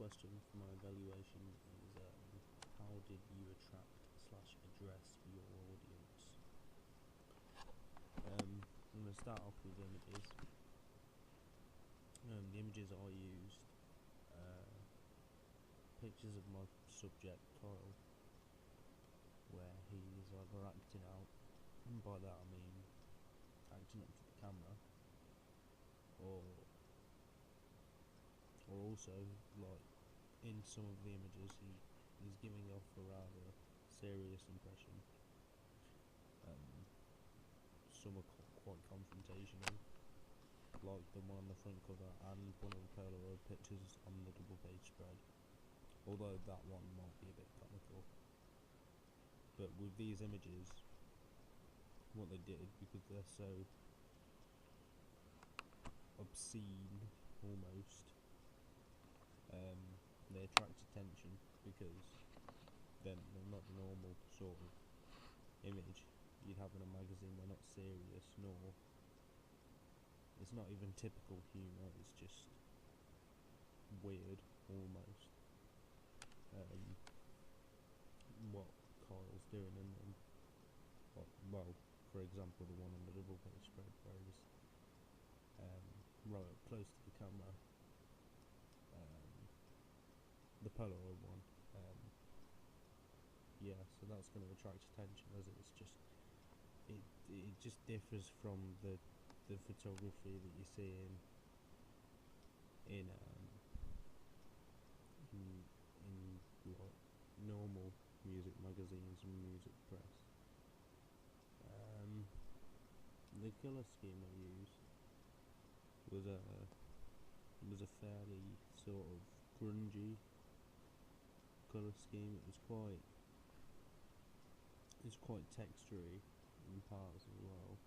question for my evaluation is how did you attract/address your audience? I'm going to start off with images. The images I used, pictures of my subject Kyle, where he's either acting out, and by that I mean acting up to the camera, or also, like, in some of the images he's giving off a rather serious impression. Some are quite confrontational, like the one on the front cover and one of the Polaroid pictures on the double page spread, although that one might be a bit comical. But with these images, what they did, because they're so obscene almost, they attract attention because they're not the normal sort of image you'd have in a magazine. They're not serious, nor it's not even typical humour, it's just weird almost. What Kyle's doing in them, well, for example, the one on the double page spread where he's right up close to the camera, the Polaroid one, yeah, so that's going to attract attention, as it's just it just differs from the photography that you see in like normal music magazines and music press. The colour scheme I used was a fairly sort of grungy colour scheme. It was quite textury in parts as well.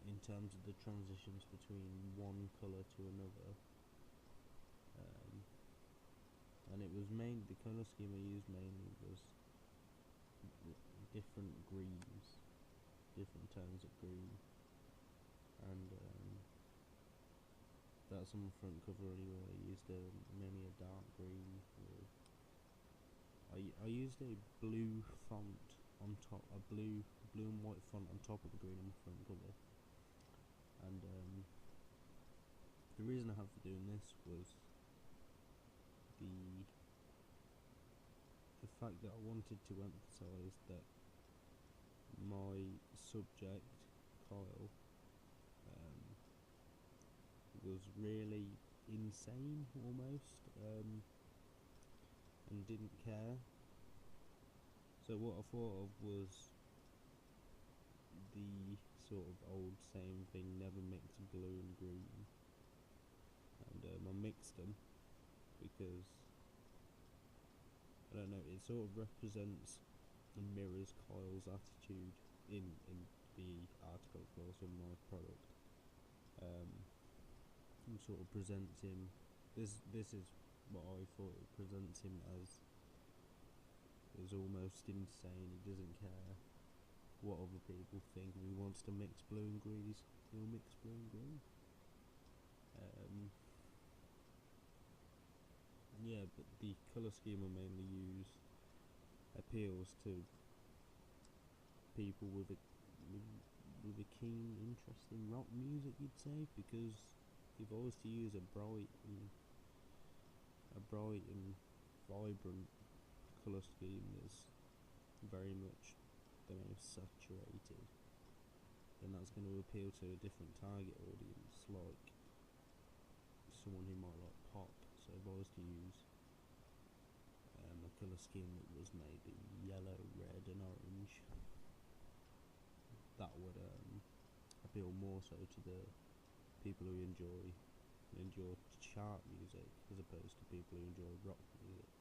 In terms of the transitions between one colour to another, and it was the colour scheme I used mainly was different greens, different tones of green, and that's on the front cover anyway. I used mainly a dark green. I used a blue font on top, a blue and white font on top of the green on the front cover, and the reason I have for doing this was the fact that I wanted to emphasise that my subject, Kyle, was really insane almost, and didn't care. So what I thought of was the sort of old same thing, never mix blue and green, and I mixed them because, I don't know, it sort of represents and mirrors Kyle's attitude in the article, of course, on my product. And sort of presents him, this is what I thought it presents him as almost insane. He doesn't care what other people think. If he wants to mix blue and green, he'll mix blue and green. Yeah, but the colour scheme I mainly use appeals to people with a keen interest in rock music, you'd say, because if I was to use a bright and vibrant colour scheme that's very much, saturated, then that's going to appeal to a different target audience, like someone who might like pop. So if I was to use a colour scheme that was maybe yellow, red and orange, that would appeal more so to the people who enjoy chart music as opposed to people who enjoy rock music.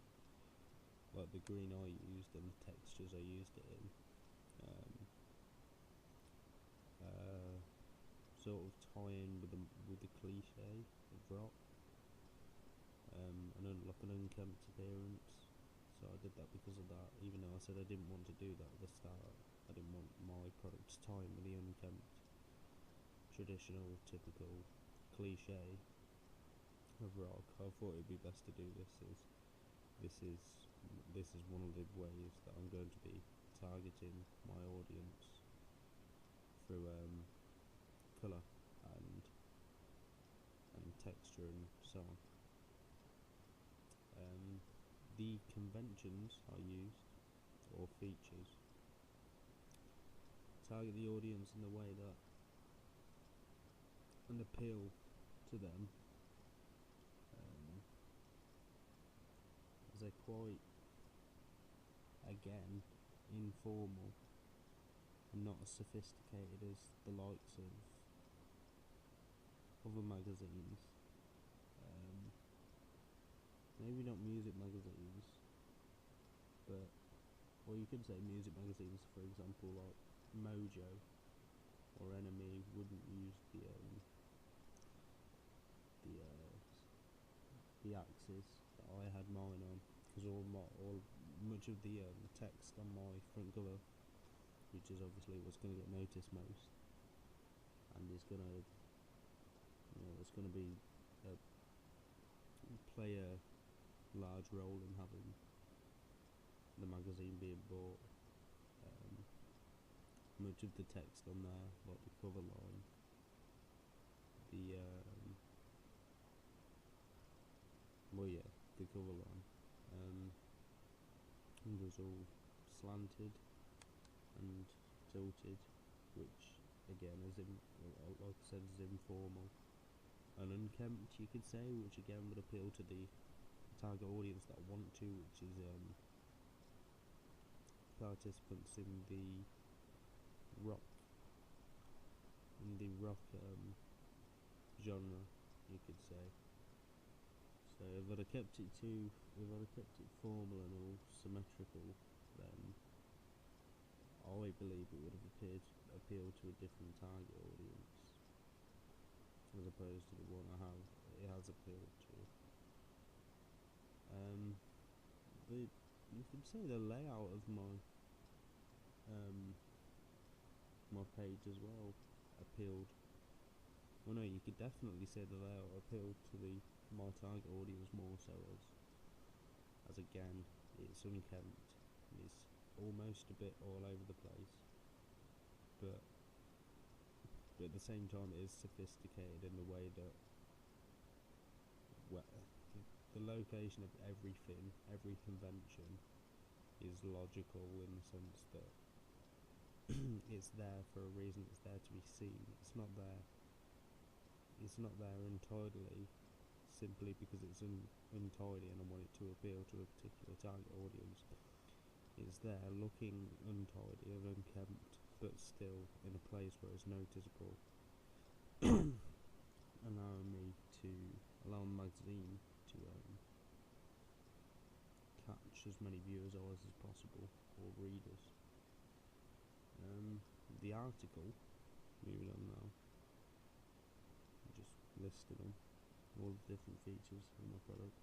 Like the green I used and the textures I used it in, sort of tie in with the cliche of rock, and like an unkempt appearance. So I did that because of that, even though I said I didn't want to do that at the start. I didn't want my product to tie in with the unkempt, traditional, typical, cliche. rock. I thought it'd be best to do this is one of the ways that I'm going to be targeting my audience through colour and texture and so on. The conventions I used, or features, target the audience in the way that and appeal to them, as they're quite, again, informal and not as sophisticated as the likes of other magazines. Maybe not music magazines, but, or you could say music magazines, for example, like Mojo or NME wouldn't use the axis that I had mine on, because much of the text on my front cover, which is obviously what's going to get noticed most, and is going to, it's going to be play a large role in having the magazine being bought. Much of the text on there, like the cover line, the cover line, was all slanted and tilted, which again is like I said, is informal and unkempt, you could say, which again would appeal to the target audience that I want to, which is participants in the rock genre, you could say. So if I'd have kept it formal and all symmetrical, then I believe it would have appealed to a different target audience, as opposed to the one it has appealed to. You could say the layout of my page as well appealed. Well, no, you could definitely say the layout appealed to my target audience more so, as again, it's unkempt, it's almost a bit all over the place, but at the same time it is sophisticated in the way that the location of everything, every convention, is logical in the sense that it's there for a reason. It's there to be seen. It's not there entirely simply because it's untidy and I want it to appeal to a particular target audience. It's there looking untidy and unkempt, but still in a place where it's noticeable, allowing the magazine to catch as many viewers' eyes as possible, or readers. The article, moving on now, just listed them, all the different features of my product.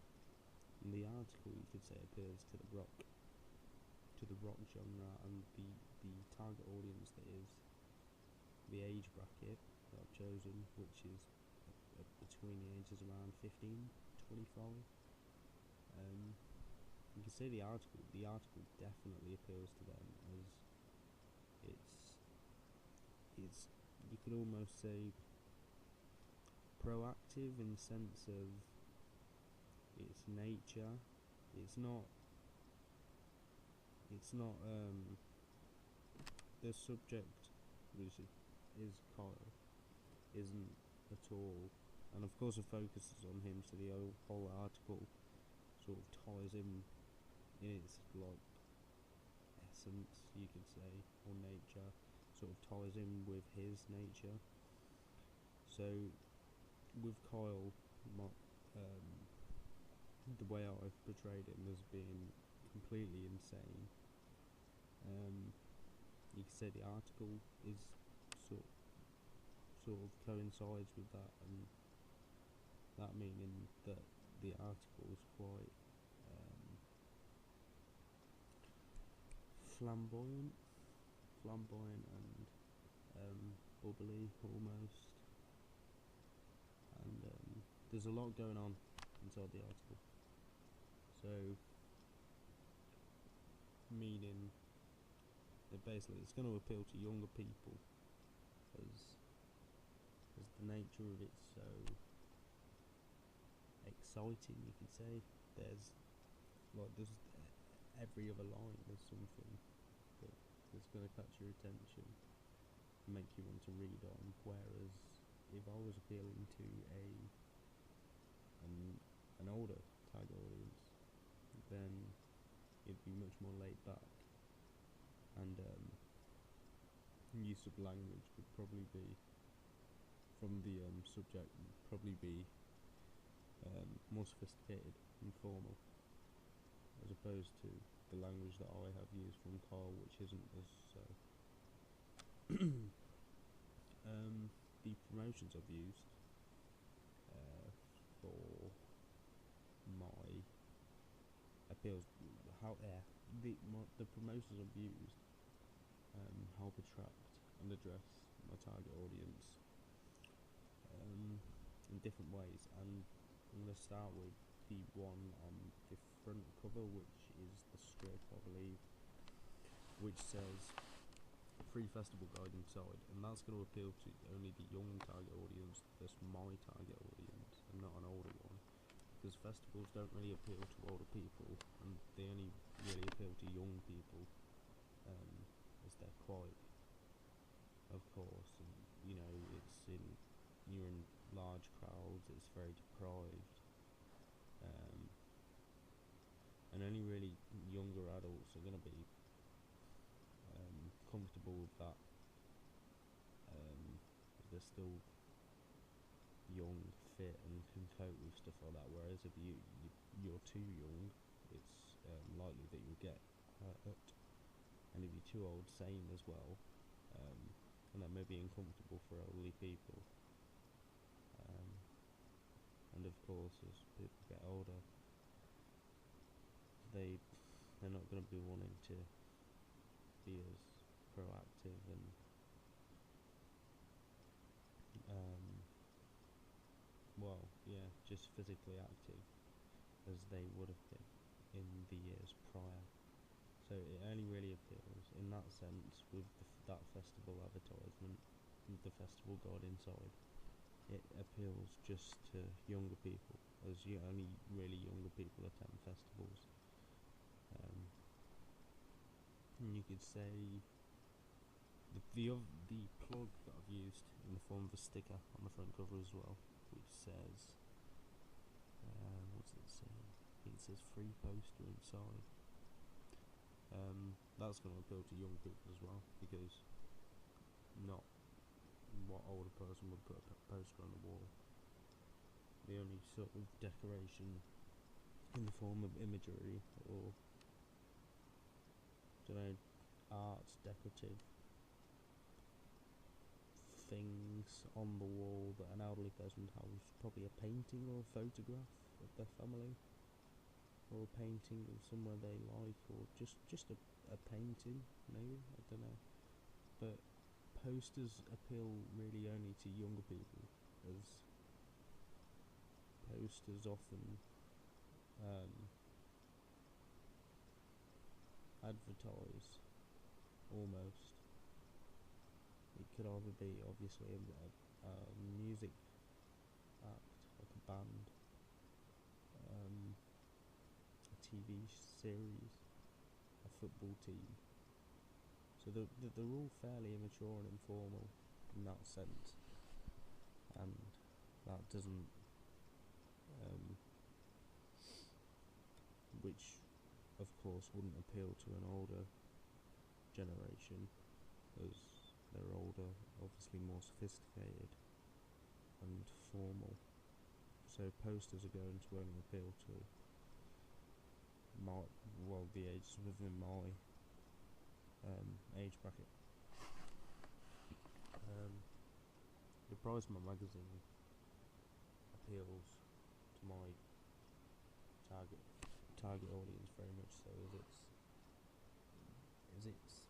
And the article, you could say, appeals to the rock genre, and the target audience that is the age bracket that I've chosen, which is between the ages around 15 to 25. You can say the article definitely appeals to them, as it's you could almost say proactive in the sense of its nature. It's not the subject, which is Kyle, isn't at all, and of course it focuses on him, so the whole article sort of ties in its like essence, you could say, or nature, sort of ties in with his nature. So with Kyle, the way I've portrayed him as being completely insane, you could say the article is sort of coincides with that, and that meaning that the article is quite flamboyant and bubbly almost, and there's a lot going on inside the article. So, meaning that basically it's going to appeal to younger people, as the nature of it's so exciting, you could say. There's every other line, there's something that's going to catch your attention, make you want to read on. Whereas if I was appealing to an older target audience, then it'd be much more laid back, and use of language would probably be, from the subject, would probably be more sophisticated and formal, as opposed to the language that I have used from Carl, which isn't as so. The promotions I've used for my appeals, the promotions I've used help attract and address my target audience in different ways, and I'm going to start with the one on the front cover, which is the strip, I believe, which says free festival guide inside, and that's going to appeal to only the young target audience. That's my target audience, and not an older one, because festivals don't really appeal to older people, and they only really appeal to young people, as they're quite, of course, and you're in large crowds, it's very deprived, and only really younger adults are going to be comfortable with that. They're still young, fit, and can cope with stuff like that. Whereas if you're too young, it's likely that you'll get hurt, and if you're too old, same as well. And that may be uncomfortable for elderly people. And of course, as people get older, they're not going to be wanting to be as proactive and just physically active as they would have been in the years prior. So it only really appeals in that sense with that festival advertisement, the festival guide inside. It appeals just to younger people, as only really younger people attend festivals. And you could say the plug that I've used in the form of a sticker on the front cover as well, which says, what's it say? I think it says free poster inside. That's going to appeal to young people as well, because not what older person would put a poster on the wall. The only sort of decoration in the form of imagery or art, decorative things on the wall that an elderly person would have, probably a painting or a photograph of their family, or a painting of somewhere they like, or just a painting, maybe, I don't know. But posters appeal really only to younger people, as posters often advertise, almost. It could either be, obviously, a music act, like a band, a TV series, a football team. So they're all fairly immature and informal in that sense, and that doesn't, which of course wouldn't appeal to an older generation, as they're older, obviously more sophisticated and formal. So posters are going to only appeal to the ages within my age bracket. The price of my magazine appeals to my target audience very much so, as it's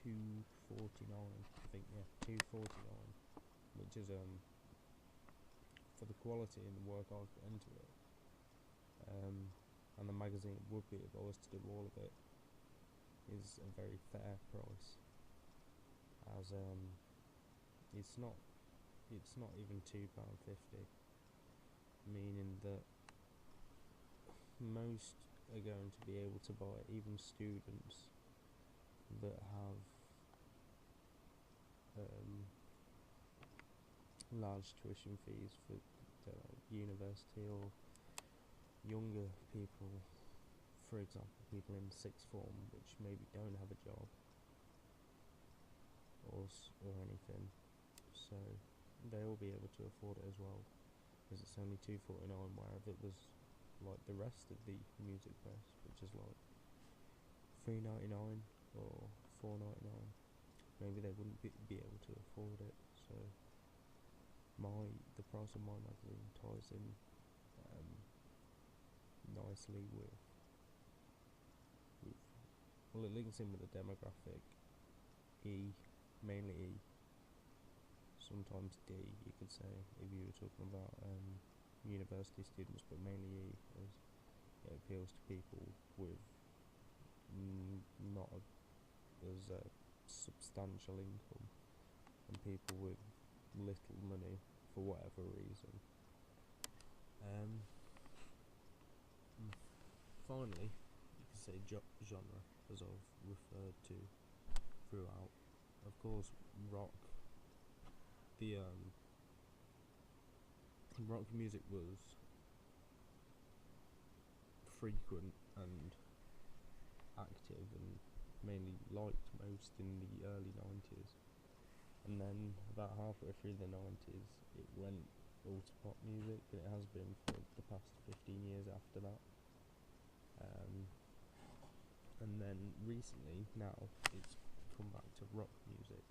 $2.49, I think, yeah, $2.49, which is for the quality and the work I've put into it. And the magazine would be, if I was to do all of it, is a very fair price. As it's not even £2.50, meaning that most are going to be able to buy it, even students that have large tuition fees for university, or younger people, for example people in sixth form which maybe don't have a job or anything, so they will be able to afford it as well, because it's only £2.49, where if it was like the rest of the music press, which is like £3.99 or £4.99, maybe they wouldn't be able to afford it. So the price of my magazine ties in nicely with well, it links in with the demographic E, mainly E, sometimes D, you could say, if you were talking about university students, but mainly E, as it appeals to people with not as a substantial income, and people with little money for whatever reason. Finally, you could say genre, as I've referred to throughout. Of course, rock. The rock music was frequent and active and mainly liked most in the early 90s, and then about halfway through the 90s it went all to pop music, and it has been for the past 15 years after that. And then recently, now, it's come back to rock music,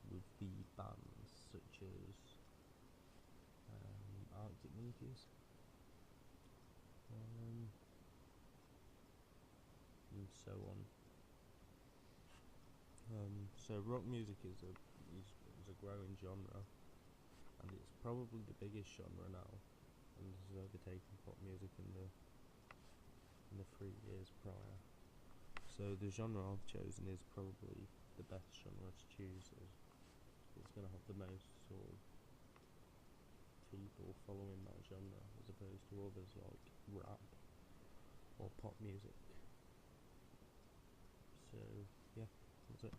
with the bands such as Arctic Monkeys, and so on. So rock music is a growing genre, and it's probably the biggest genre now, and has overtaken pop music in the 3 years prior. So the genre I've chosen is probably the best genre to choose, as it's going to have the most sort of people following that genre, as opposed to others like rap or pop music. So yeah, that's it.